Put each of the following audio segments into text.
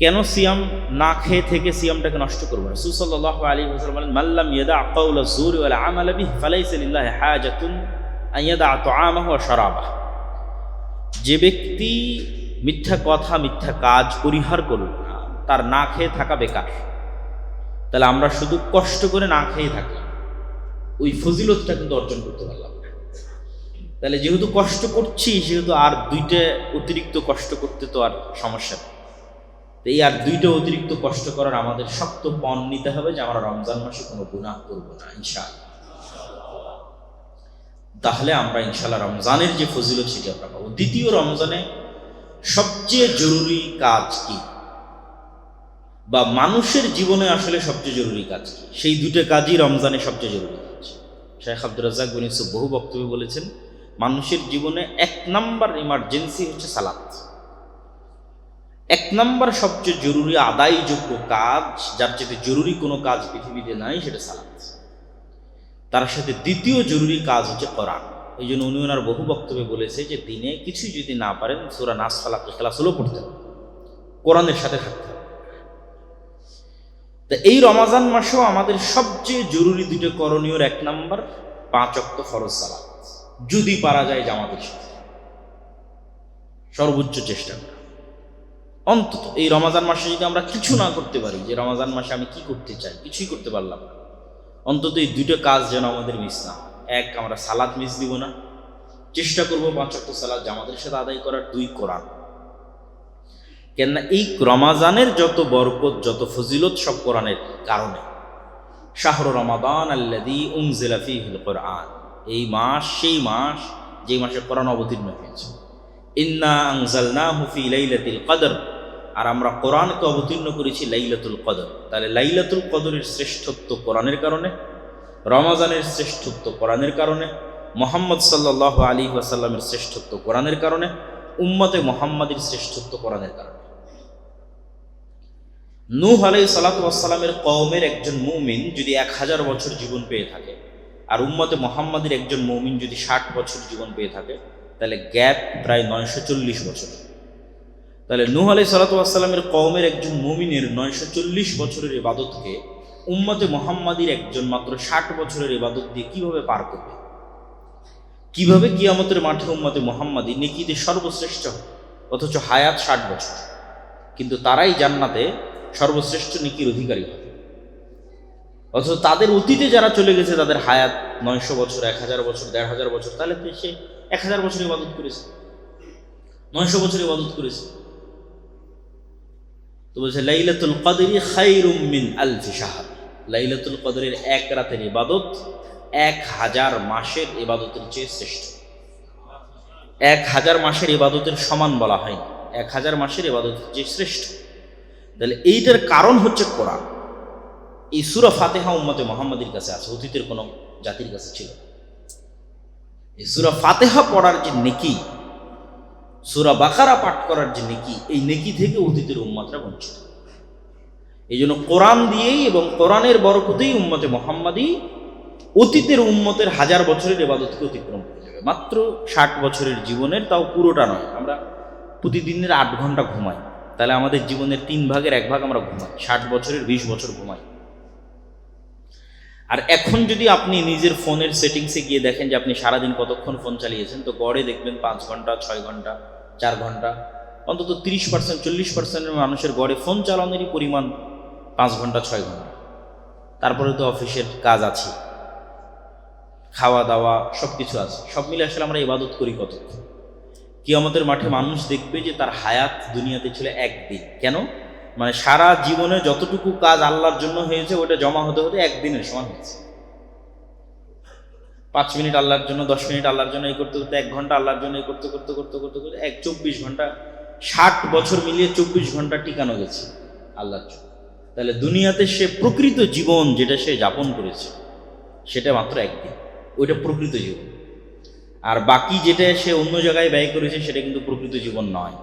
কেন সিয়াম না খেয়ে থেকে সিয়ামটাকে নষ্ট করবো? রাসূল সাল্লাল্লাহু আলাইহি ওয়াসাল্লাম বলেন, মান লাম ইয়াদা কাওলা যুরি ওয়াল আমালা বিহি ফালাইসা লিল্লাহি হাজাতুন আন ইয়াদা তাআমাহু ওয়া শারাবাহু। যে ব্যক্তি মিথ্যা কথা মিথ্যা কাজ পরিহার করল না, তার না খেয়ে থাকা বেকার। তাহলে আমরা শুধু কষ্ট করে না খেয়ে থাকলাম, ওই ফজিলতটা কিন্তু অর্জন করতে পারলাম না। তাহলে যেহেতু কষ্ট করছি, সেহেতু আর দুইটা অতিরিক্ত কষ্ট করতে তো আর সমস্যা নেই। এই আর দুইটা অতিরিক্ত কষ্ট করার আমাদের শক্ত পণ নিতে হবে যে আমরা রমজান মাসে কোনো গুনাহ করবো না ইনশাআল্লাহ। তাহলে আমরা ইনশাআল্লাহ রমজানের যে ফজিলত সেটি আমরা পাবো। দ্বিতীয়, রমজানে সবচেয়ে জরুরি কাজ কি, বা মানুষের জীবনে আসলে সবচেয়ে জরুরি কাজ কি? সেই দুটো কাজই রমজানে সবচেয়ে জরুরি কাজ। শেখ আব্দুর রাজ্জাক বিন ইউসুফ বহু বক্তব্যে বলেছেন, মানুষের জীবনে 1 নম্বর ইমার্জেন্সি হচ্ছে সালাত। 1 নম্বর সবচেয়ে জরুরি আদায়যোগ্য কাজ, যার চেয়ে জরুরি কোনো কাজ পৃথিবীতে নাই, সেটা সালাত। তার সাথে দ্বিতীয় জরুরি কাজ হচ্ছে কোরআন। এই জন্য উনি ওনার বহু বক্তব্যে বলেছে যে দিনে কিছুই যদি না পারেন, সূরা নাস, ফালাক, ইখলাস হলেও পড়তে হবে, কোরআনের সাথে থাকতে হবে। তা এই রমজান মাসেও আমাদের সবচেয়ে জরুরি দুটো করণীয়, 1 নম্বর 5 ওয়াক্ত ফরজ সালাত, যদি পারা যায় জামাতের সাথে, সর্বোচ্চ চেষ্টা করা। অন্তত এই রমজান মাসে যদি আমরা কিছু না করতে পারি, যে রমজান মাসে আমি কি করতে চাই, কিছুই করতে পারলাম না, অন্তত এই দুটো কাজ যেন আমাদের মিস না। 1, আমরা সালাত মিস দিব না, চেষ্টা করবো 5 ওয়াক্ত সালাত জামাতের সাথে আদায় করার। 2, কোরআন। কেননা এই রমাজানের যত বরকত, যত ফজিলত, সব কোরআনের কারণে। শাহরু রমাদান আল্লাযী উনজিলা ফীহিল কুরআন, এই মাস সেই মাস যে মাসে কোরআন অবতীর্ণ হয়েছে। ইন্না আনজালনাহু ফী লাইলাতিল কদর, আর আমরা কোরআনকে অবতীর্ণ করেছি লাইলাতুল কদর। তাহলে লাইলাতুল কদরের শ্রেষ্ঠত্ব কোরআনের কারণে, রমজানের শ্রেষ্ঠত্ব কোরআনের কারণে, মুহাম্মদ সাল্লাল্লাহু আলাইহি ওয়াসাল্লামের শ্রেষ্ঠত্ব কোরআনের কারণে, উম্মতে মুহাম্মাদের শ্রেষ্ঠত্ব কোরআনের কারণে। নূহ আলাইহিস সালাতু ওয়াস সালামের কওমের একজন মুমিন যদি 1000 বছর জীবন পেয়ে থাকে, আর উম্মতে মুহাম্মাদের একজন মুমিন যদি 60 বছর জীবন পেয়ে থাকে, তাহলে গ্যাপ প্রায় 940 বছর। তাহলে নূহ আলাইহিস সালাতু ওয়াস সালামের কওমের একজন মুমিনের 940 বছরের ইবাদতকে উম্মতে মুহাম্মাদের একজন মাত্র 60 বছরের ইবাদত দিয়ে কিভাবে পার করবে? কিভাবে কিয়ামতের মাঠে উম্মতে মুহাম্মাদি নেকিতে সর্বশ্রেষ্ঠ, অথচ হায়াত 60 বছর, কিন্তু তারাই জান্নাতে সর্বশ্রেষ্ঠ নেকির অধিকারী হবে। অথচ তাদের অতীতে যারা চলে গেছে, তাদের হায়াত 900 বছর, 1000 বছর, 1500 বছর, তাহলে সে 1000 বছর ইবাদত করেছে, 900 বছর ইবাদত করেছে। তো বলছে লাইলাতুল কদরি খায়রুম মিন আলফি শাহর, লাইলাতুল কদরের 1 রাতের ইবাদত 1000 মাসের ইবাদতের চেয়ে শ্রেষ্ঠ। 1000 মাসের ইবাদতের সমান বলা হয়নি, 1000 মাসের ইবাদতের চেয়ে শ্রেষ্ঠ। তাহলে এইটার কারণ হচ্ছে কোরআন। এই সূরা ফাতিহা উম্মতে মুহাম্মাদের কাছে আছে, অতীতের কোনো জাতির কাছে ছিল। এই সূরা ফাতিহা পড়ার যে নেকি, সূরা বাকারা পাঠ করার যে নেকি, এই নেকি থেকে অতীতের উম্মতরা বঞ্চিত। এই জন্য কোরআন দিয়েই এবং কোরআনের বরকতেই উম্মতে মুহাম্মাদি অতীতের উম্মতের 1000 বছরের ইবাদতকে অতিক্রম করে যাবে মাত্র 60 বছরের জীবনের, তাও পুরোটা নয়। আমরা প্রতিদিনের 8 ঘন্টা ঘুমাই, তাহলে আমাদের জীবনের 3 ভাগের 1 ভাগ আমরা ঘুমাই, 60 বছরের 20 বছর ঘুমাই। আর এখন যদি আপনি নিজের ফোনের সেটিংসে গিয়ে দেখেন যে আপনি সারাদিন কতক্ষণ ফোন চালিয়েছেন, তো গড়ে দেখবেন 5 ঘন্টা, 6 ঘন্টা, 4 ঘন্টা, অন্তত 30%, 40% মানুষের গড়ে ফোন চালানোরই পরিমাণ 5 ঘন্টা, 6 ঘন্টা। তারপরে তো অফিসের কাজ আছে, খাওয়া দাওয়া সব কিছু আছে, সব মিলে আসলে আমরা ইবাদত করি কতক্ষণ? কিয়ামতের মাঠে মানুষ দেখবে যে তার হায়াত দুনিয়াতে ছিল 1 দিন। কেন? মানে সারা জীবনে যতটুকু কাজ আল্লাহর জন্য হয়েছে, ওটা জমা হতে হতে 1 দিনের সমান হয়েছে। 5 মিনিট আল্লাহর জন্য, 10 মিনিট আল্লাহর জন্য, এই করতে করতে 1 ঘন্টা আল্লাহর জন্য, এই করতে করতে করতে করতে করতে 24 ঘন্টা, 60 বছর মিলিয়ে 24 ঘন্টা টিকানো গেছে আল্লাহর জন্য। তাহলে দুনিয়াতে সে প্রকৃত জীবন যেটা সে যাপন করেছে, সেটা মাত্র 1 দিন, ওইটা প্রকৃত জীবন। আর বাকি যেটা সে অন্য জায়গায় ব্যয় করেছে, সেটা কিন্তু প্রকৃত জীবন নয়।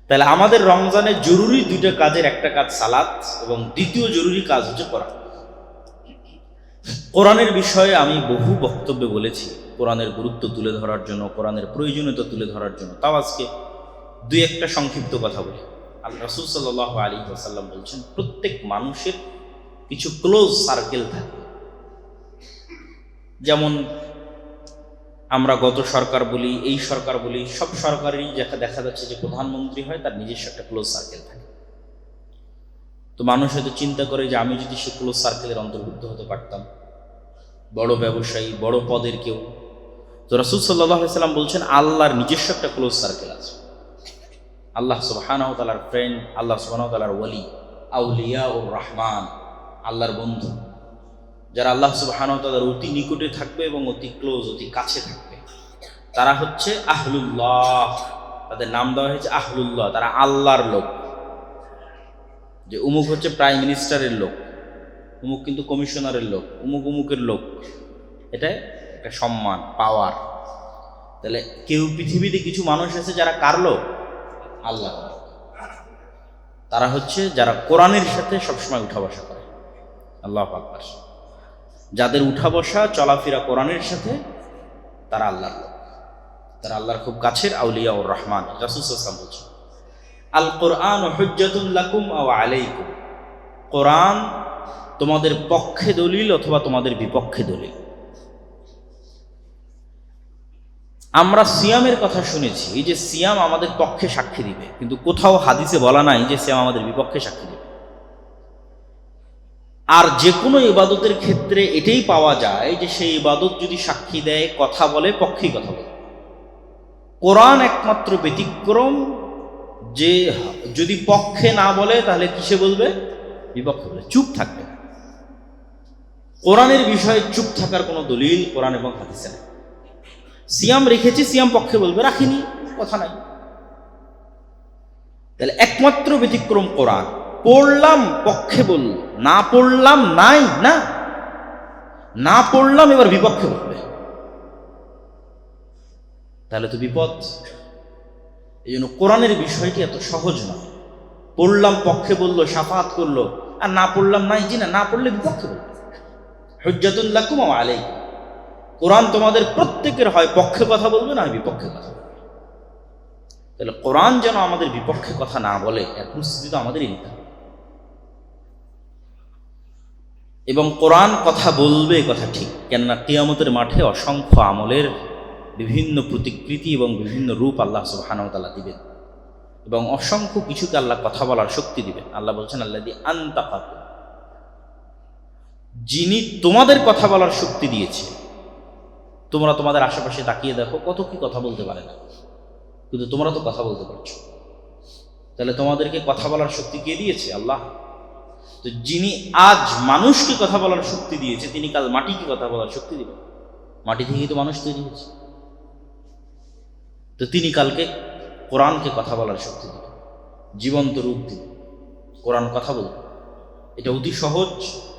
তাহলে আমাদের রমজানে জরুরি 2টা কাজের একটা কাজ সালাত, এবং দ্বিতীয় জরুরি কাজ হচ্ছে কোরআন। কোরআনের বিষয়ে আমি বহু বক্তব্যে বলেছি, কোরআনের গুরুত্ব তুলে ধরার জন্য, কোরআনের প্রয়োজনীয়তা তুলে ধরার জন্য। তাও আজকে 2-1টা সংক্ষিপ্ত কথা বলি। রাসূল সাল্লাল্লাহু আলাইহি ওয়াসাল্লাম বলছেন, প্রত্যেক মানুষের কিছু ক্লোজ সার্কেল থাকে। যেমন আমরা গত সরকার বলি, এই সরকার বলি, সব সরকারেরই দেখা যাচ্ছে যে প্রধানমন্ত্রী হয় তার নিজস্ব একটা ক্লোজ সার্কেল থাকে। তো মানুষ হয়তো চিন্তা করে যে আমি যদি সে ক্লোজ সার্কেলের অন্তর্ভুক্ত হতে পারতাম, বড় ব্যবসায়ী, বড় পদের কেউ। তো রাসূল সাল্লাল্লাহু আলাইহি ওয়াসাল্লাম বলছেন আল্লাহর নিজস্ব একটা ক্লোজ সার্কেল আছে। আল্লাহ সুবহানাহু ওয়া তাআলার ফ্রেন্ড, আল্লাহ সুবহানাহু ওয়া তাআলার ওয়ালি, আউলিয়াউর রহমান, আল্লাহর বন্ধু, যারা আল্লাহ সুবহানাহু ওয়া তাআলার অতি নিকটে থাকবে এবং অতি ক্লোজ, অতি কাছে থাকবে, তারা হচ্ছে আহলুল্লাহ। তাদের নাম দেওয়া হয়েছে আহলুল্লাহ, তারা আল্লাহর লোক। যে উমুক হচ্ছে প্রাইম মিনিস্টারের লোক, উমুক কিন্তু কমিশনারের লোক, উমুক উমুকের লোক, এটা একটা সম্মান, পাওয়ার। তাহলে কেউ পৃথিবীতে কিছু মানুষ আছে যারা কার লোক? আল্লাহ। তারা হচ্ছে যারা কোরআনের সাথে সবসময় উঠা বসা করে। আল্লাহু আকবার। যাদের উঠা বসা চলাফেরা কোরআনের সাথে, তারা আল্লাহর লোক, তারা আল্লাহর খুব কাছের আউলিয়া ও রহমান। রাসূল সাল্লাল্লাহু আলাইহি ওয়াসাল্লাম বলছেন, আল কোরআন হুজ্জাতুল লাকুম আও আলাইকুম, কোরআন তোমাদের পক্ষে দলিল অথবা তোমাদের বিপক্ষে দলিল। আমরা সিয়ামের কথা শুনেছি, এই যে সিয়াম আমাদের পক্ষে সাক্ষী দিবে, কিন্তু কোথাও হাদিসে বলা নাই যে সিয়াম আমাদের বিপক্ষে সাক্ষী দিবে। আর যে কোনো ইবাদতের ক্ষেত্রে এটাই পাওয়া যায় যে সেই ইবাদত যদি সাক্ষী দেয়, কথা বলে, পক্ষেই কথা বলে। কোরআন একমাত্র ব্যতিক্রম, যে যদি পক্ষে না বলে তাহলে কিসে বলবে? বিপক্ষে বলে, চুপ থাকবে। কোরআনের বিষয়ে চুপ থাকার কোনো দলিল কোরআন এবং হাদিসে নেই। সিয়াম রেখেছি, সিয়াম পক্ষে বলবে, রাখিনি, কথা নাই। তাহলে একমাত্র ব্যতিক্রম কোরআন। পড়লাম, পক্ষে বলল, না পড়লাম, নাই, না পড়লাম, এবার বিপক্ষে বলবে, তাহলে তো বিপদ। এই জন্য কোরআনের বিষয়টি এত সহজ নয়। পড়লাম, পক্ষে বললো, শাফাত করলো, আর না পড়লাম, নাই, জি না পড়লে বিপক্ষে বলবে। হুজ্জাতুল লাকুম ওয়া আলাইকুম, কোরআন তোমাদের প্রত্যেকের হয় পক্ষে কথা বলবে, না বিপক্ষে কথা বলবে। তাহলে কোরআন যেন আমাদের বিপক্ষে কথা না বলে, এর প্রস্তুতি তো আমাদেরই নিতে হবে। এবং কোরআন কথা বলবে, কথা ঠিক, কেননা কিয়ামতের মাঠে অসংখ্য আমলের বিভিন্ন প্রতিকৃতি এবং বিভিন্ন রূপ আল্লাহ সুবহানাহু ওয়া তাআলা দিবেন, এবং অসংখ্য কিছুকে আল্লাহ কথা বলার শক্তি দিবেন। আল্লাহ বলছেন, আল্লাযী আনতাকাকুম, যিনি তোমাদের কথা বলার শক্তি দিয়েছে। তোমরা তোমাদের আশেপাশে তাকিয়ে দেখো, কত কি কথা বলতে পারে না, কিন্তু তোমরা তো কথা বলতে পারছো। তাহলে তোমাদেরকে কথা বলার শক্তি কে দিয়েছে? আল্লাহ। তো যিনি আজ মানুষকে কথা বলার শক্তি দিয়েছে, তিনি কাল মাটিকে কথা বলার শক্তি দিবেন। মাটি থেকেই তো মানুষ তৈরি হয়েছে। তো তিনি কালকে কোরআনকে কথা বলার শক্তি দিবেন, জীবন্ত রূপ দিবেন, কোরআন কথা বলবে। এটা অতি সহজ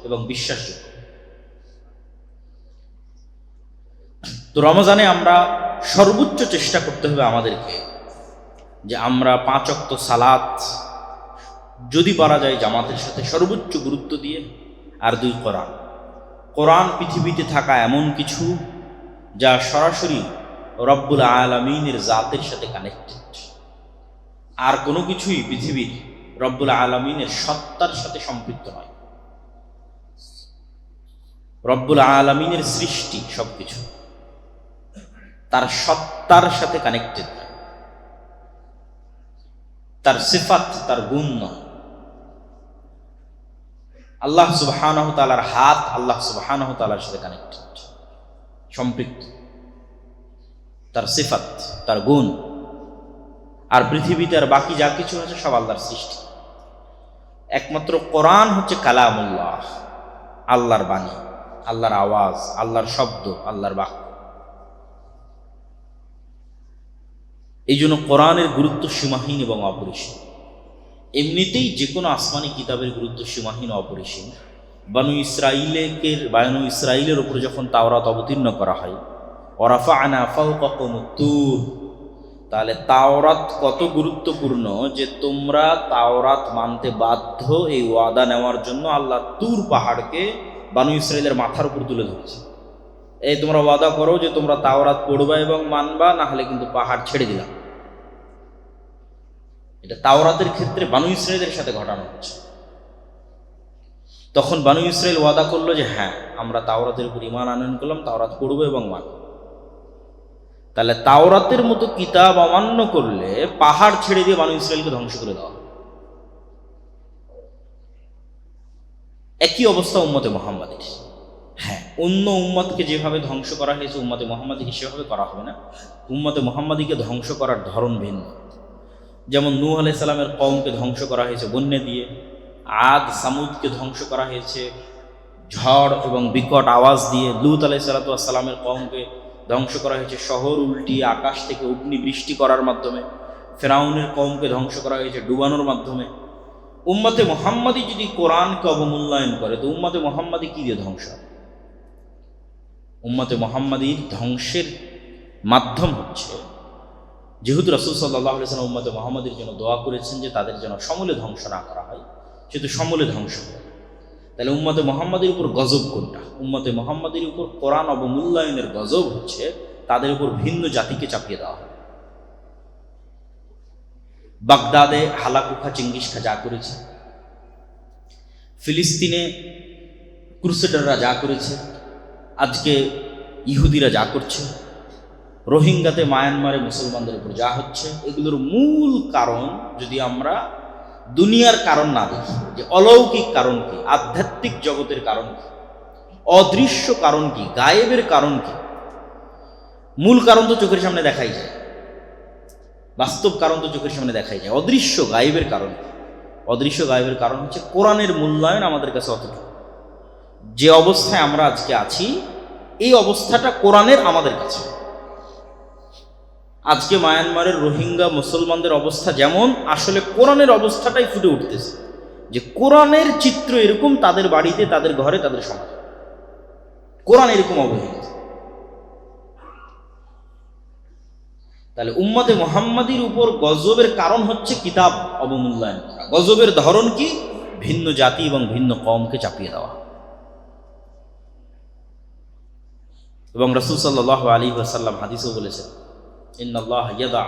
এবং বিশ্বাসযোগ্য। তো রমজানে আমরা সর্বোচ্চ চেষ্টা করতে হবে আমাদেরকে, যে আমরা 5 ওয়াক্ত সালাত যদি পারা যায় জামাতের সাথে সর্বোচ্চ গুরুত্ব দিয়ে, আর 2 কোরআন। কোরআন পৃথিবীতে থাকা এমন কিছু যা সরাসরি রব্বুল আলামিনের জাতের সাথে কানেক্টেড। আর কোনো কিছুই পৃথিবীর রব্বুল আলামিনের সত্তার সাথে সম্পৃক্ত নয়। রব্বুল আলামিনের সৃষ্টি সবকিছু তার সত্তার সাথে কানেক্টেড, তার সিফাত, তার গুণ নয়। আল্লাহ সুবহানাহু ওয়া তাআলার হাত আল্লাহ সুবহানাহু ওয়া তাআলার সাথে কানেক্টেড, সম্পৃক্ত, তার সিফাত, তার গুণ। আর পৃথিবীতে আর বাকি যা কিছু আছে সব আল্লাহর সৃষ্টি। একমাত্র কোরআন হচ্ছে কালামুল্লাহ, আল্লাহর বাণী, আল্লাহর আওয়াজ, আল্লাহর শব্দ, আল্লাহর বাক্য। এই জন্য কোরআনের গুরুত্ব সীমাহীন এবং অপরিসীম। এমনিতেই যে কোনো আসমানি কিতাবের গুরুত্ব সীমাহীন ও অপরিসীম। বানু ইসরাইলের উপরে যখন তাওরাত অবতীর্ণ করা হয়, ওয়ারাফা'না ফাওকাকুমুত তুর, তাহলে তাওরাত কত গুরুত্বপূর্ণ যে তোমরা তাওরাত মানতে বাধ্য, এই ওয়াদা নেওয়ার জন্য আল্লাহ তুর পাহাড়কে বানু ইসরাইলের মাথার উপর তুলে ধরেছে। এই তোমরা ওয়াদা করো যে তোমরা তাওরাত পড়বা এবং মানবা, না হলে কিন্তু পাহাড় ছেড়ে দিলাম। এটা তাওরাতের ক্ষেত্রে বানু ইসরায়েলের সাথে ঘটানো হচ্ছে। তখন বানু ইসরায়েল ওয়াদা করলো যে হ্যাঁ, আমরা তাওরাতের উপর ঈমান আনয়ন করলাম, তাওরাত পড়বো এবং মানব। তাহলে তাওরাতের মতো কিতাব অমান্য করলে পাহাড় ছেড়ে দিয়ে বানু ইসরায়েলকে ধ্বংস করে দেওয়া। একই অবস্থা উম্মতে মুহাম্মাদের। হ্যাঁ, অন্য উম্মতকে যেভাবে ধ্বংস করা হয়েছে উম্মতে মুহাম্মাদীকে সেভাবে করা হবে না। উম্মতে মুহাম্মাদীকে ধ্বংস করার ধরন ভিন্ন। যেমন নূহ আলাইহিস সালামের কওমকে ধ্বংস করা হয়েছে বন্যা দিয়ে, আদ সামুদকে ধ্বংস করা হয়েছে ঝড় এবং বিকট আওয়াজ দিয়ে, লূত আলাইহিস সালামের কওমকে ধ্বংস করা হয়েছে শহর উল্টিয়ে আকাশ থেকে অগ্নি বৃষ্টি করার মাধ্যমে, ফেরাউনের কওমকে ধ্বংস করা হয়েছে ডুবানোর মাধ্যমে। উম্মতে মুহাম্মাদী যদি কোরআনকে অবমূল্যায়ন করে তো উম্মতে মুহাম্মাদী কি দিয়ে ধ্বংস হবে? উম্মতে মুহাম্মাদীর ধ্বংসের মাধ্যম হচ্ছে, যেহেতু রাসূল সাল্লাল্লাহু আলাইহি ওয়াসাল্লাম উম্মতে মুহাম্মাদীর জন্য দোয়া করেছেন যে তাদের যেন সমূলে ধ্বংস না করা হয়, সেহেতু সমূলে ধ্বংস হয়। তাহলে উম্মতে মুহাম্মাদীর উপর গজব কোনটা? উম্মতে মুহাম্মাদীর উপর কোরআন অবমূল্যায়নের গজব হচ্ছে তাদের উপর ভিন্ন জাতিকে চাপিয়ে দেওয়া হয়। বাগদাদে হালাকু খা চেঙ্গিস খা যা করেছে, ফিলিস্তিনে ক্রুসেডাররা যা করেছে, আজকে ইহুদিরা যা করছে, রোহিঙ্গাতে মায়ানমারে মুসলমানদের উপর যা হচ্ছে, এগুলোর মূল কারণ যদি আমরা দুনিয়ার কারণ না দেখি, যে অলৌকিক কারণ কি, আধ্যাত্মিক জগতের কারণ কি, অদৃশ্য কারণ কি, গায়েবের কারণ কি, মূল কারণ তো চোখের সামনে দেখাই যায়, বাস্তব কারণ তো চোখের সামনে দেখাই যায়। অদৃশ্য গায়েবের কারণ, অদৃশ্য গায়েবের কারণ হচ্ছে কোরআনের মূল্যায়ন আমাদের কাছে অতটুকু। যে অবস্থায় আমরা আজকে আছি এই অবস্থাটা কোরআনের আমাদের কাছে। আজকে মায়ানমারের রোহিঙ্গা মুসলমানদের অবস্থা যেমন, আসলে কোরআনের অবস্থাটাই ফুটে উঠতেছে যে কোরআনের চিত্র এরকম তাদের বাড়িতে, তাদের ঘরে, তাদের সমাজে কোরআন এরকম অবহেলিত। তাহলে উম্মতে মুহাম্মাদীর উপর গজবের কারণ হচ্ছে কিতাব অবমূল্যায়ন করা। গজবের ধরন কি? ভিন্ন জাতি এবং ভিন্ন কওমকে চাপিয়ে দেওয়া। এবং রাসূল সাল্লাল্লাহু আলাইহি ওয়াসাল্লাম হাদিসেও বলেছেন, ইন্নাল্লাহ ইয়াদা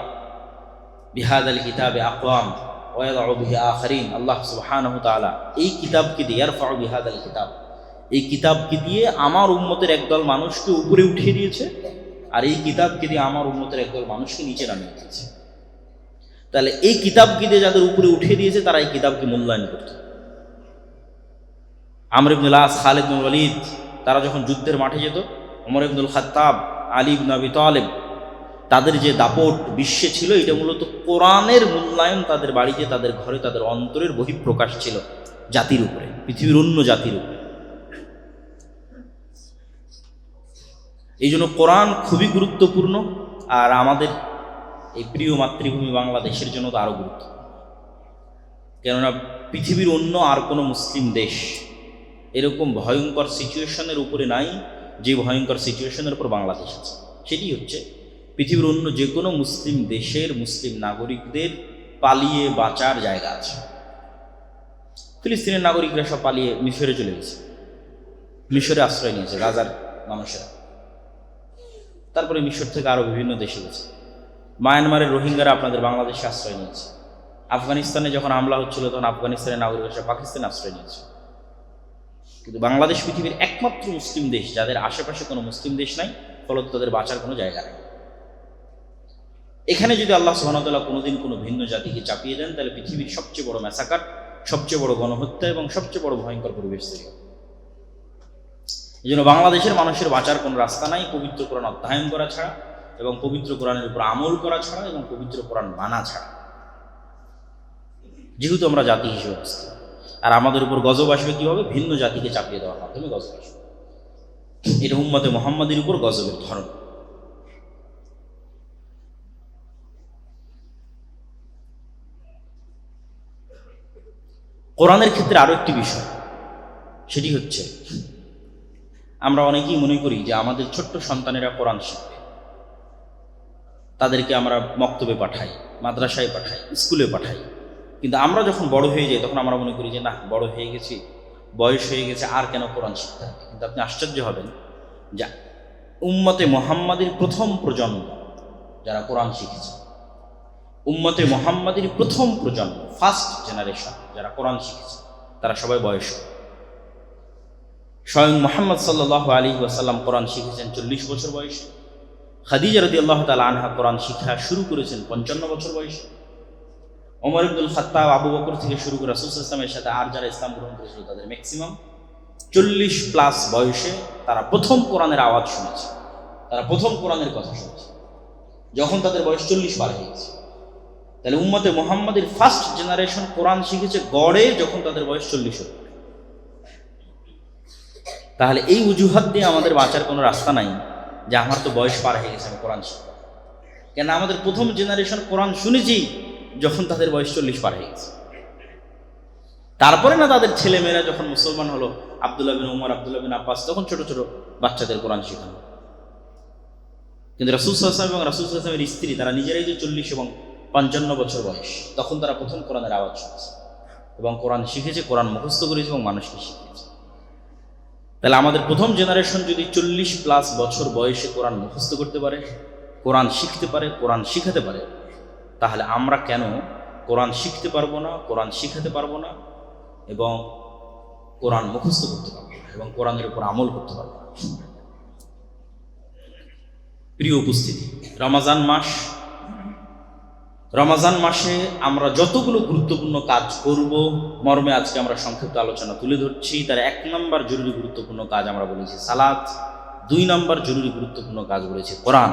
বিহাদাল কিতাবে আকওয়াম ওয়া ইয়াদউ বিহি আখারিন। আল্লাহ সুবহানাহু ওয়া তাআলা এই কিতাবকে দিয়ে, ইয়ারফাউ বিহাদাল কিতাব, এই কিতাবকে দিয়ে আমার উম্মতের একদল মানুষকে উপরে উঠিয়ে দিয়েছে, আর এই কিতাবকে দিয়ে আমার উম্মতের একদল মানুষকে নিচে নামিয়ে দিয়েছে। তাহলে এই কিতাবকে দিয়ে যাদের উপরে উঠিয়ে দিয়েছে তারা এই কিতাবকে মূল্যায়ন করত। আমর ইবনুল আস, খালিদ ইবনুল ওয়ালিদ, তারা যখন যুদ্ধের মাঠে যেত, ওমর ইবনুল খাত্তাব, আলী ইবনে আবি তালেব, তাদের যে দাপট বিশ্বে ছিল, এটা মূলত কোরআনের মূল্যায়ন তাদের বাড়িতে, তাদের ঘরে, তাদের অন্তরের বহিঃপ্রকাশ ছিল জাতির উপরে, পৃথিবীর অন্য জাতির উপরে। এই জন্য কোরআন খুবই গুরুত্বপূর্ণ, আর আমাদের এই প্রিয় মাতৃভূমি বাংলাদেশের জন্য তো আরও গুরুত্বপূর্ণ। কেননা পৃথিবীর অন্য আর কোনো মুসলিম দেশ এরকম ভয়ঙ্কর সিচুয়েশনের উপরে নাই যে ভয়ঙ্কর সিচুয়েশনের উপর বাংলাদেশ আছে। সেটি হচ্ছে পৃথিবীর অন্য যে কোনো মুসলিম দেশের মুসলিম নাগরিকদের পালিয়ে বাঁচার জায়গা আছে। ফিলিস্তিনের নাগরিকরা সব পালিয়ে মিশরে চলে গেছে, মিশরে আশ্রয় নিয়েছে গাজার মানুষেরা, তারপরে মিশর থেকে আরও বিভিন্ন দেশে গেছে। মায়ানমারের রোহিঙ্গারা আপনাদের বাংলাদেশে আশ্রয় নিয়েছে। আফগানিস্তানে যখন হামলা হচ্ছিল তখন আফগানিস্তানের নাগরিকরা পাকিস্তানে আশ্রয় নিয়েছে। কিন্তু বাংলাদেশ পৃথিবীর একমাত্র মুসলিম দেশ যাদের আশেপাশে কোনো মুসলিম দেশ নাই, ফলত তাদের বাঁচার কোনো জায়গা নেই। এখানে যদি আল্লাহ সুবহানাহু ওয়া তাআলা কোনোদিন কোনো ভিন্ন জাতিকে চাপিয়ে দেন, তাহলে পৃথিবীর সবচেয়ে বড় ম্যাসাকার, সবচেয়ে বড় গণহত্যা এবং সবচেয়ে বড় ভয়ঙ্কর পরিবেশ তৈরি হবে। এই জন্য বাংলাদেশের মানুষের বাঁচার কোনো রাস্তা নাই পবিত্র কোরআন অধ্যয়ন করা ছাড়া, এবং পবিত্র কোরআনের উপর আমল করা ছাড়া, এবং পবিত্র কোরআন মানা ছাড়া। যেহেতু আমরা জাতি হিসেবে অবস্থা, আর আমাদের উপর গজব আসবে কীভাবে? ভিন্ন জাতিকে চাপিয়ে দেওয়ার মাধ্যমে গজব আসবে। এটা উম্মতে মুহাম্মাদীর উপর গজবের ধরন। কোরআনের ক্ষেত্রে আরও একটি বিষয়, সেটি হচ্ছে আমরা অনেকেই মনে করি যে আমাদের ছোট্ট সন্তানেরা কোরআন শিখবে, তাদেরকে আমরা মক্তবে পাঠাই, মাদ্রাসায় পাঠাই, স্কুলে পাঠাই। কিন্তু আমরা যখন বড় হয়ে যাই তখন আমরা মনে করি যে না, বড় হয়ে গেছি, বয়স হয়ে গেছে, আর কেন কোরআন শিখতে হবে। কিন্তু আপনি আশ্চর্য হবেন যে উম্মতে মুহাম্মাদীর প্রথম প্রজন্ম যারা কোরআন শিখেছে, উম্মতে মুহাম্মাদের প্রথম প্রজন্ম, ফার্স্ট জেনারেশন যারা কোরআন শিখেছে তারা সবাই বয়স্ক। স্বয়ং মুহাম্মদ সাল্লাল্লাহু আলাইহি ওয়াসাল্লাম কোরআন শিখেছেন 40 বছর বয়সে। খাদিজা রাদিয়াল্লাহু তাআলা আনহা কোরআন শিক্ষা শুরু করেছেন 55 বছর বয়সে। ওমর ইবনুল খাত্তাব, আবু বকর থেকে শুরু করে রাসূল সাল্লাল্লাহু আলাইহি ওয়াসাল্লামের সাথে আর যারা ইসলাম গ্রহণ করেছিল তাদের ম্যাক্সিমাম 40+ বয়সে তারা প্রথম কোরআনের আওয়াজ শুনেছে, তারা প্রথম কোরআনের কথা শুনেছে যখন তাদের বয়স 40 পার হয়ে গেছে। তাহলে উম্মতে মুহাম্মাদের ফার্স্ট জেনারেশন কোরআন শিখেছে গড়ে যখন তাদের বয়স 40 হল। তাহলে এই অজুহাত দিয়ে আমাদের বাঁচার কোনো রাস্তা নাই যে আমার তো বয়স পার হয়ে গেছে, আমি কোরআন শিখব। কেন আমাদের প্রথম জেনারেশন কোরআন শুনেছি যখন তাদের বয়স 40 পার হয়ে গেছে। তারপরে না তাদের ছেলেমেয়েরা যখন মুসলমান হলো, আব্দুল্লাহ বিন উমর, আব্দুল্লাহ বিন আব্বাস, তখন ছোট ছোট বাচ্চাদের কোরআন শেখানো। কিন্তু রাসূল সাল্লাল্লাহু আলাইহি ওয়াসাল্লাম এবং রাসূল সাল্লাল্লাহু আলাইহি ওয়াসাল্লামের স্ত্রী তারা নিজেরাই যে 40 এবং 55 বছর বয়স, তখন তারা প্রথম কোরআনের আওয়াজ শুনেছে এবং কোরআন শিখেছে, কোরআন মুখস্থ করেছে এবং মানুষকে শিখিয়েছে। তাহলে আমাদের প্রথম জেনারেশন যদি 40+ বছর বয়সে কোরআন মুখস্থ করতে পারে, কোরআন শিখতে পারে, কোরআন শিখাতে পারে, তাহলে আমরা কেন কোরআন শিখতে পারবো না, কোরআন শিখাতে পারবো না এবং কোরআন মুখস্থ করতে পারবো না এবং কোরআনের উপর আমল করতে পারবো না? প্রিয় উপস্থিতি, রমাজান মাসে আমরা যতগুলো গুরুত্বপূর্ণ কাজ করব মর্মে আজকে আমরা সংক্ষিপ্ত আলোচনা তুলে ধরছি। তার 1 নম্বর জরুরি গুরুত্বপূর্ণ কাজ আমরা বলেছি সালাত, 2 নম্বর জরুরি গুরুত্বপূর্ণ কাজ বলেছি কোরআন,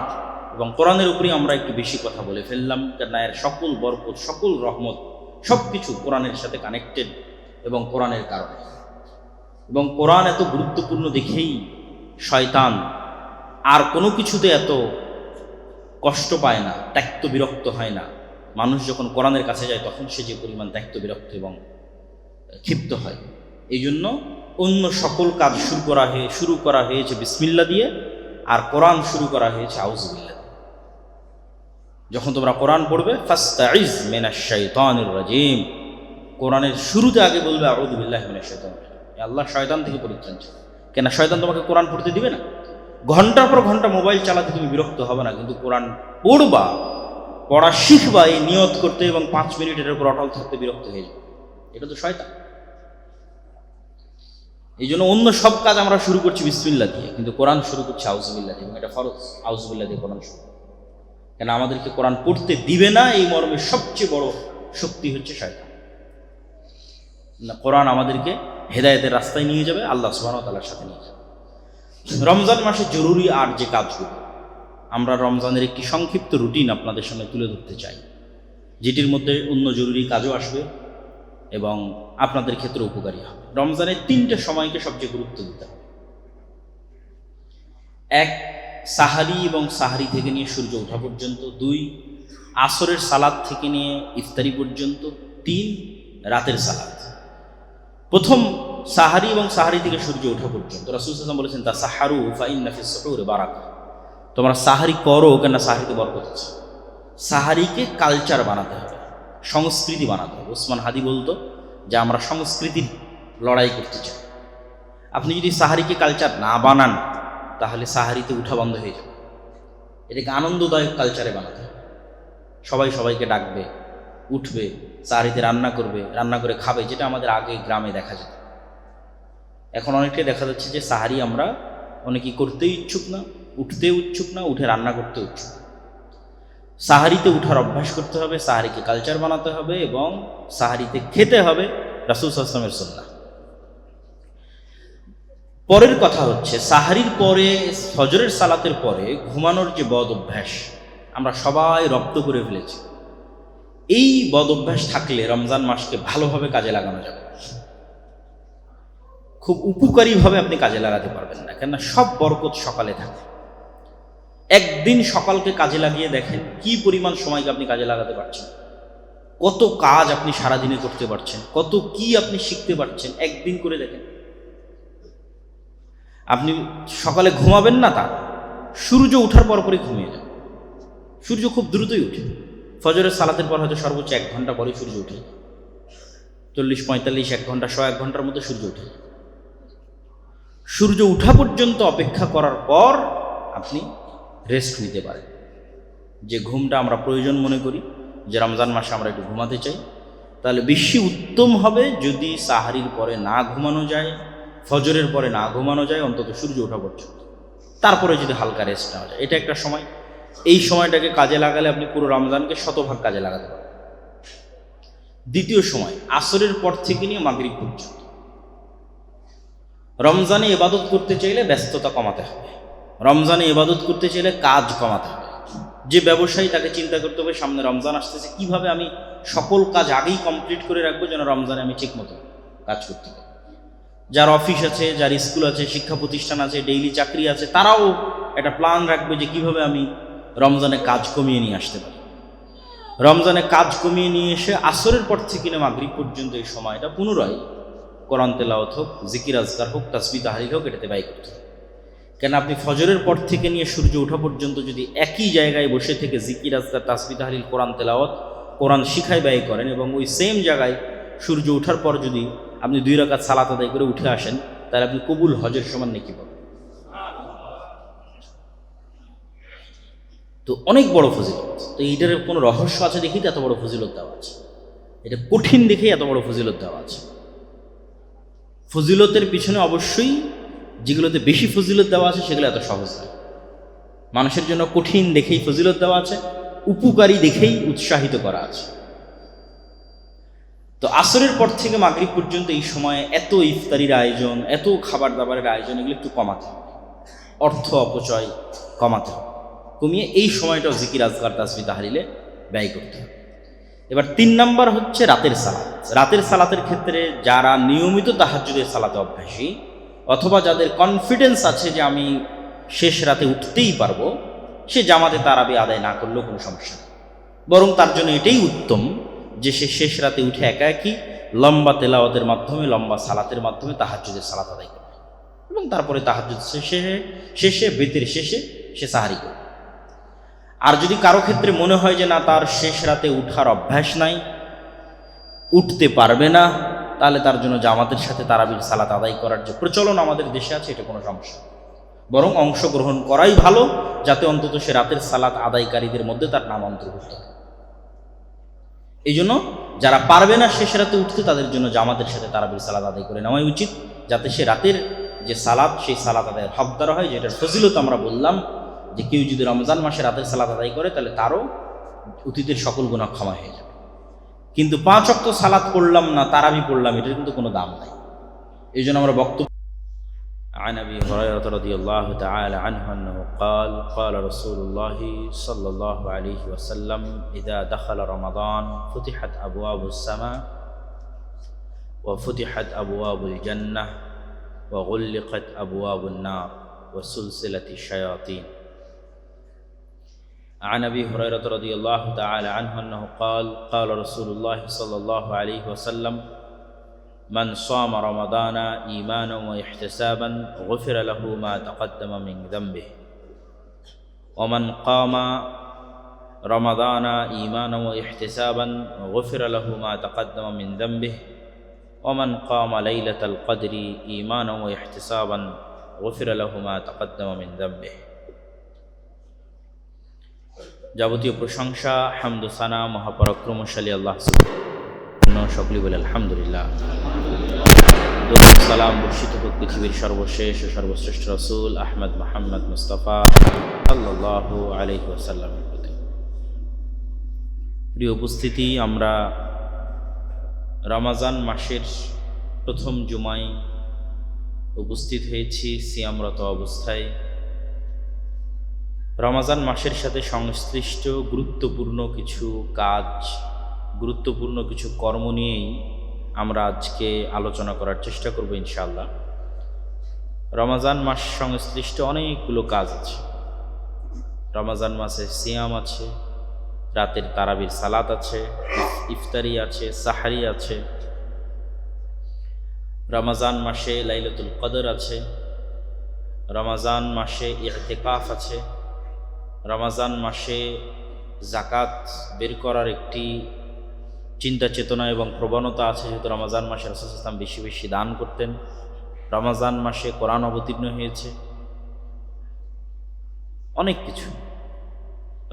এবং কোরআনের উপরেই আমরা একটু বেশি কথা বলে ফেললাম, কেননা এর সকল বরকত, সকল রহমত সব কিছু কোরআনের সাথে কানেক্টেড এবং কোরআনের কারণে। এবং কোরআন এত গুরুত্বপূর্ণ দেখেই শয়তান আর কোনো কিছুতে এত কষ্ট পায় না, ত্যক্ত বিরক্ত হয় না। মানুষ যখন কোরআনের কাছে যায় তখন সে যে পরিমাণ ত্যক্ত বিরক্ত এবং ক্ষিপ্ত হয়। এই জন্য অন্য সকল কাজ শুরু করা হয়েছে বিসমিল্লাহ দিয়ে, আর কোরআন শুরু করা হয়েছে আউযুবিল্লাহ দিয়ে। যখন তোমরা কোরআন পড়বে ফাস্তাইজ মিনাশ শাইতানির রাজিম, কোরআনের শুরুতে আগে বলবে আউযু বিল্লাহি মিনাশ শাইতানির রাজিম, আল্লাহ শয়তান থেকে পরিত্রাণ চাও। কেন শয়তান তোমাকে কোরআন পড়তে দিবে না? ঘন্টার পর ঘন্টা মোবাইল চালাতে তুমি বিরক্ত হবে না, কিন্তু কোরআন পড়বা, পড়া শিখবা এই নিয়ত করতে এবং 5 মিনিটের উপর অটল থাকতে বিরক্ত হয়ে যাবে। এটা তো শয়তান। এই জন্য অন্য সব কাজ আমরা শুরু করছি বিসমিল্লাহ দিয়ে, কিন্তু কোরআন শুরু করছি আউযুবিল্লাহ দিয়ে, এবং এটা ফরজ। আউযুবিল্লাহ দিয়ে কোরআন শুরু, কেন আমাদেরকে কোরআন পড়তে দিবে না এই মর্মে সবচেয়ে বড় শক্তি হচ্ছে শয়তান। না, কোরআন আমাদেরকে হেদায়েতের রাস্তায় নিয়ে যাবে, আল্লাহ সুবহানাহু ওয়া তাআলার সাথে নিয়ে যাবে। রমজান মাসে জরুরি আর যে কাজগুলো, আমরা রমজানের একটি সংক্ষিপ্ত রুটিন আপনাদের সামনে তুলে ধরতে চাই, যেটির মধ্যে অন্য জরুরি কাজও আসবে এবং আপনাদের ক্ষেত্রে উপকারী হবে। রমজানের 3টে সময়কে সবচেয়ে গুরুত্ব দিতে হবে। 1, সাহারি এবং সাহারি থেকে নিয়ে সূর্য ওঠা পর্যন্ত। 2, আসরের সালাত থেকে নিয়ে ইফতারি পর্যন্ত। 3, রাতের সালাত। প্রথম সাহারি এবং সাহারি থেকে সূর্য ওঠা পর্যন্ত রাসূল সাল্লাল্লাহু আলাইহি ওয়াসাল্লাম বলেছেন তাসাহারু ফাইন্না ফিস সুহুরি বারাকা, তোমরা সাহারি করো, কেন সাহারিতে বরকত আছে। সাহারিকে কালচার বানাতে হবে, সংস্কৃতি বানাতে হবে। ওসমান হাদি বলতো যে আমরা সংস্কৃতির লড়াই করতে চাই। আপনি যদি সাহারিকে কালচার না বানান তাহলে সাহারিতে উঠা বন্ধ হয়ে যাবে। এটাকে আনন্দদায়ক কালচারে বানাতে হবে। সবাই সবাইকে ডাকবে, উঠবে, সাহারিতে রান্না করবে, রান্না করে খাবে, যেটা আমাদের আগে গ্রামে দেখা যেত। এখন অনেকটাই দেখা যাচ্ছে যে সাহারি আমরা অনেকেই করতেই ইচ্ছুক না, উঠতে ইচ্ছুক না, উঠে রান্না করতে ইচ্ছুক। সাহারিতে উঠার অভ্যাস করতে হবে, সাহারিকে কালচার বানাতে হবে এবং সাহারিতে খেতে হবে রাসূল সাল্লাল্লাহু আলাইহি ওয়াসাল্লামের সুন্নাহ। পরের কথা হচ্ছে সাহারির পরে, ফজরের সালাতের পরে ঘুমানোর যে বদ অভ্যাস আমরা সবাই রপ্ত করে ফেলেছি। এই বদ অভ্যাস থাকলে রমজান মাসকে ভালোভাবে কাজে লাগানো যাবে, খুব উপকারীভাবে আপনি কাজে লাগাতে পারবেন না, কেননা সব বরকত সকালে থাকে। একদিন সকালকে কাজে লাগিয়ে দেখেন কি পরিমাণ সময়কে আপনি কাজে লাগাতে পারছেন, কত কাজ আপনি সারাদিনে করতে পারছেন, কত কি আপনি শিখতে পারছেন। একদিন করে দেখেন। আপনি সকালে ঘুমাবেন না, তা সূর্য ওঠার পরপরই ঘুমিয়ে যান। সূর্য খুব দ্রুতই ওঠে। ফজরের সালাতের পর হয়তো সর্বোচ্চ 1 ঘন্টা পরে সূর্য ওঠে, 40-45 1 ঘন্টা 100 ঘন্টার মধ্যে সূর্য ওঠে। সূর্য ওঠা পর্যন্ত অপেক্ষা করার পর আপনি রেস্ট নিতে পারেন। যে ঘুমটা আমরা প্রয়োজন মনে করি যে রমজান মাসে আমরা একটু ঘুমাতে চাই, তাহলে বেশি উত্তম হবে যদি সাহারির পরে না ঘুমানো যায়, ফজরের পরে না ঘুমানো যায়, অন্তত সূর্য ওঠা পর্যন্ত, তারপরে যদি হালকা রেস্ট নেওয়া যায়। এটা একটা সময়, এই সময়টাকে কাজে লাগালে আপনি পুরো রমজানকে শতভাগ কাজে লাগাতে পারেন। দ্বিতীয় সময় আসরের পর থেকে নিয়ে মাগরিব পর্যন্ত। রমজানে ইবাদত করতে চাইলে ব্যস্ততা কমাতে হবে, রমজানে ইবাদত করতে চাইলে কাজ কমাতে হবে। যে ব্যবসায়ী তাকে চিন্তা করতে হবে সামনে রমজান আসতেছে, কিভাবে আমি সকল কাজ আগেই কমপ্লিট করে রাখবো যেন রমজানে আমি ঠিক মতো কাজ করতে পারি। যার অফিস আছে, যার স্কুল আছে, শিক্ষা প্রতিষ্ঠান আছে, ডেইলি চাকরি আছে, তারাও একটা প্ল্যান রাখবে যে কিভাবে আমি রমজানে কাজ কমিয়ে নিয়ে আসতে পারি। রমজানে কাজ কমিয়ে নিয়ে এসে আসরের পর থেকে নিয়ে মাগরিব পর্যন্ত এই সময়টা পুনরায় কোরআন তেলাওয়াত হোক, জিকির আজকার হোক, তাসবিহ তাহলিল হোক, এটাতে ব্যয় করতে হবে। কেন আপনি ফজরের পর থেকে নিয়ে সূর্য ওঠা পর্যন্ত যদি একই জায়গায় বসে থেকে জিকির আজকার, তাসবিহ তাহলিল, কোরআন তেলাওয়াত, কোরআন শিখায় ব্যয় করেন এবং ওই সেম জায়গায় সূর্য ওঠার পর যদি আপনি 2 রাকাত সালাত আদায় করে উঠে আসেন, তাহলে আপনি কবুল হজের সমান নেকি পাবেন। তো অনেক বড় ফজিলত। তো এইটার কোনো রহস্য আছে দেখেই তো এত বড় ফজিলত দেওয়া আছে, এটা কঠিন দেখেই এত বড় ফজিলত দেওয়া আছে। ফজিলতের পিছনে অবশ্যই যেগুলোতে বেশি ফজিলত দেওয়া আছে সেগুলো এত সহজ নয়। মানুষের জন্য কঠিন দেখেই ফজিলত দেওয়া আছে, উপকারী দেখেই উৎসাহিত করা আছে। তো আসরের পর থেকে মাগরিব পর্যন্ত এই সময়ে এত ইফতারির আয়োজন, এত খাবার দাবারের আয়োজন, এগুলো একটু কমাতে হবে, অর্থ অপচয় কমাতে হবে, কমিয়ে এই সময়টাও জিকির আজকার, তাসবিহ তাহলিলে ব্যয় করতে হবে। এবার 3 নাম্বার হচ্ছে রাতের সালাত। রাতের সালাতের ক্ষেত্রে যারা নিয়মিত তাহাজ্জুদের সালাতে অভ্যাসী, অথবা যাদের কনফিডেন্স আছে যে আমি শেষ রাতে উঠতেই পারবো, সে জামাতে তারাবি আদায় না করলেও কোনো সমস্যা নেই। বরং তার জন্য এটাই উত্তম যে সে শেষ রাতে উঠে একা একই লম্বা তেলাওয়াতের মাধ্যমে, লম্বা সালাতের মাধ্যমে তাহাজ্জুদের সালাত আদায় করবে এবং তারপরে তাহাজ্জুদ শেষে বেতের শেষে সে সাহারি করবে। আর যদি কারো ক্ষেত্রে মনে হয় যে না, তার শেষ রাতে উঠার অভ্যাস নাই, উঠতে পারবে না, তাহলে তার জন্য জামাতের সাথে তারাবির সালাত আদায় করার যে প্রচলন আমাদের দেশে আছে, এটা কোনো সমস্যা নেই। বরং অংশগ্রহণ করাই ভালো, যাতে অন্তত সে রাতের সালাত আদায়কারীদের মধ্যে তার নাম অন্তর্ভুক্ত হয়। এই জন্য যারা পারবে না শেষ রাতে উঠতে, তাদের জন্য জামাতের সাথে তারাবির সালাত আদায় করে নেওয়াই উচিত, যাতে সে রাতের যে সালাত, সেই সালাত আদায়ের হকদার হয়। যেটার ফজিলত আমরা বললাম যে কেউ যদি রমজান মাসে রাতের সালাত আদায় করে, তাহলে তারও অতীতের সকল গুনাহ ক্ষমা হয়ে যাবে। কিন্তু 5 ওয়াক্ত সালাত পড়লাম না, তারাবি পড়লাম, এটার কিন্তু কোনো দাম নাই। এই জন্য আমরা বক্তব্য عن أبي هريرة رضي الله تعالى عنه أنه قال قال رسول الله صلى الله عليه وسلم إذا دخل رمضان فتحت أبواب السماء وفتحت أبواب الجنة وغلقت أبواب النار وسلسلة الشياطين. عن أبي هريرة رضي الله تعالى عنه أنه قال قال رسول الله صلى الله عليه وسلم من صام رمضان إيمانا واحتسابا غفر له ما تقدم من ذنبه ومن قام رمضان إيمانا واحتسابا غفر له ما تقدم من ذنبه ومن قام ليلة القدر إيمانا واحتسابا غفر له ما تقدم من ذنبه. যাবতীয় প্রশংসা, হামদ ও সানা মহাপরাক্রমশালী আল্লাহ সকলে বলে আলহামদুলিল্লাহ। সালাম বর্ষিত হোক পৃথিবীর সর্বশেষ ও সর্বশ্রেষ্ঠ রাসূল আহমদ মুহাম্মদ মুস্তাফা সাল্লাল্লাহু আলাইহি ওয়াসাল্লামের প্রতি। প্রিয় উপস্থিতি, আমরা রমজান মাসের প্রথম জুমায় উপস্থিত হয়েছি সিয়ামরত অবস্থায়। রমজান মাসের সাথে সংশ্লিষ্ট গুরুত্বপূর্ণ কিছু কাজ, গুরুত্বপূর্ণ কিছু কর্ম নিয়েই আমরা আজকে আলোচনা করার চেষ্টা করব ইনশাআল্লাহ। রমজান মাস সংশ্লিষ্ট অনেকগুলো কাজ আছে। রমজান মাসে সিয়াম আছে, রাতের তারাবির সালাত আছে, ইফতারি আছে, সাহারি আছে। রমজান মাসে লাইলাতুল কদর আছে, রমজান মাসে ইতিকাফ আছে, রমজান মাসে যাকাত বের করার একটি চিন্তা চেতনা এবং প্রবণতা আছে, যেহেতু রমজান মাসে রাসূল সাল্লাল্লাহু আলাইহি ওয়াসাল্লাম বেশি বেশি দান করতেন। রমজান মাসে কোরআন অবতীর্ণ হয়েছে, অনেক কিছু।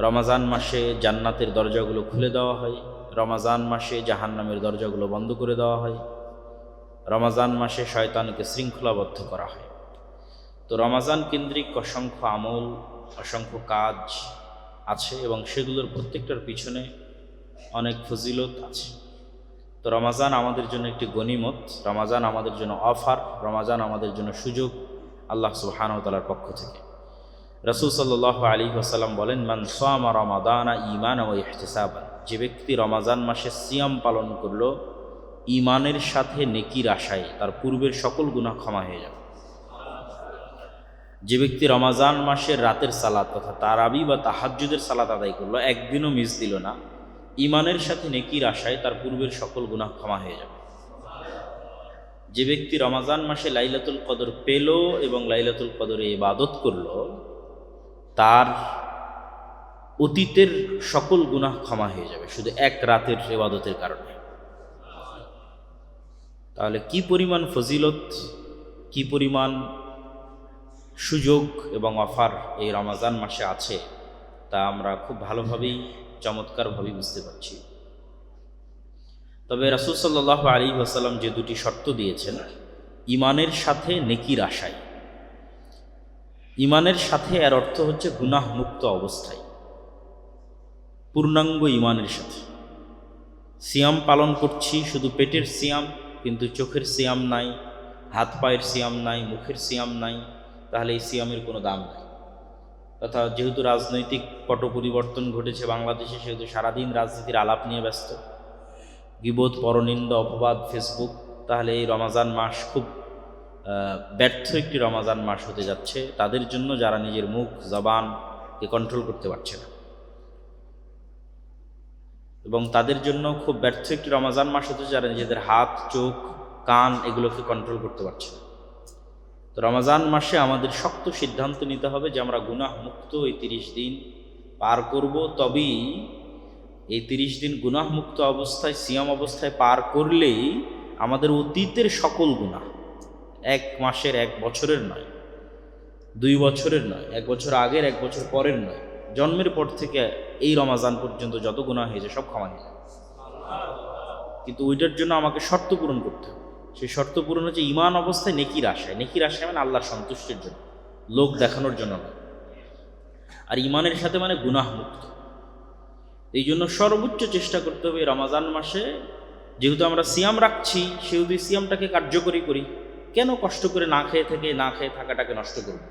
রমাজান মাসে জান্নাতের দরজাগুলো খুলে দেওয়া হয়, রমাজান মাসে জাহান্নামের দরজাগুলো বন্ধ করে দেওয়া হয়, রমাজান মাসে শয়তানকে শৃঙ্খলাবদ্ধ করা হয়। তো রমাজান কেন্দ্রিক অসংখ্য আমল, অসংখ্য কাজ আছে এবং সেগুলোর প্রত্যেকটার পিছনে অনেক ফজিলত আছে। তো রমাজান আমাদের জন্য একটি গনিমত, রমাজান আমাদের জন্য অফার, রমাজান আমাদের জন্য সুযোগ আল্লাহ সুবহানাহু ওয়া তাআলার পক্ষ থেকে। রাসূল সাল্লাল্লাহু আলাইহি ওয়াসাল্লাম বলেন, মান সামা রমাদানা ঈমানান ওয়া ইহতিসাবান, যে ব্যক্তি রমাজান মাসে সিয়াম পালন করলো ঈমানের সাথে নেকির আশায়, তার পূর্বের সকল গুনাহ ক্ষমা হয়ে যাবে। যে ব্যক্তি রমাজান মাসের রাতের সালাত তথা তারাবি বা তাহাজ্জুদের সালাত আদায় করলো, একদিনও মিস দিল না, ঈমানের সাথে নেকির আশায় তার পূর্বের সকল গুনাহ ক্ষমা হয়ে যাবে। যে ব্যক্তি রমাজান মাসে লাইলাতুল কদর পেল এবং লাইলাতুল কদরে ইবাদত করলো, তার অতীতের সকল গুনাহ ক্ষমা হয়ে যাবে শুধু এক রাতের ইবাদতের কারণে। তাহলে কি পরিমাণ ফজিলত, কি পরিমাণ সুযোগ এবং অফার এই রমাজান মাসে আছে তা আমরা খুব ভালোভাবেই, চমৎকারভাবেই বুঝতে পারছি। তবে রাসূল সাল্লাল্লাহু আলাইহি ওয়াসাল্লাম যে দুটি শর্ত দিয়েছেন, ঈমানের সাথে নেকির আশায়, ঈমানের সাথে এর অর্থ হচ্ছে গুনাহ মুক্ত অবস্থায়, পূর্ণাঙ্গ ঈমানের সাথে। সিয়াম পালন করছি, শুধু পেটের সিয়াম, কিন্তু চোখের সিয়াম নাই, হাত পায়ের সিয়াম নাই, মুখের সিয়াম নাই, তাহলে এই সিয়ামের কোনো দাম নাই। তথা যেহেতু রাজনৈতিক পট পরিবর্তন ঘটেছে বাংলাদেশে, সেহেতু সারাদিন রাজনীতির আলাপ নিয়ে ব্যস্ত, গীবত, পরনিন্দা, অপবাদ, ফেসবুক, তাহলে এই রমাজান মাস খুব ব্যর্থ একটি রমাজান মাস হতে যাচ্ছে তাদের জন্য, যারা নিজের মুখ জবানকে কন্ট্রোল করতে পারছে না, এবং তাদের জন্য খুব ব্যর্থ একটি রমাজান মাস হতে যারা নিজেদের হাত, চোখ, কান এগুলোকে কন্ট্রোল করতে পারছে না। তো রমাজান মাসে আমাদের শক্ত সিদ্ধান্ত নিতে হবে যে আমরা গুনাহ মুক্ত এই 30 দিন পার করব। তবেই এই 30 দিন গুনাহ মুক্ত অবস্থায়, সিয়াম অবস্থায় পার করলেই আমাদের অতীতের সকল গুনাহ, 1 মাসের, 1 বছরের নয়, 2 বছরের নয়, 1 বছর আগের, 1 বছর পরের নয়, জন্মের পর থেকে এই রমাজান পর্যন্ত যত গুনাহ হয়েছে সব ক্ষমা হয়ে যায়। কিন্তু ওইটার জন্য আমাকে শর্ত পূরণ করতে হবে। সেই শর্ত পূরণ হচ্ছে ঈমান অবস্থায় নেকির আশায়। নেকির আশায় মানে আল্লাহর সন্তুষ্টির জন্য, লোক দেখানোর জন্য নয়। আর ঈমানের সাথে মানে গুনাহ মুক্ত। এই জন্য সর্বোচ্চ চেষ্টা করতে হবে রমাজান মাসে, যেহেতু আমরা সিয়াম রাখছি, সেহেতু সিয়ামটাকে কার্যকরী করি। কেন কষ্ট করে না খেয়ে থাকাটাকে নষ্ট করব?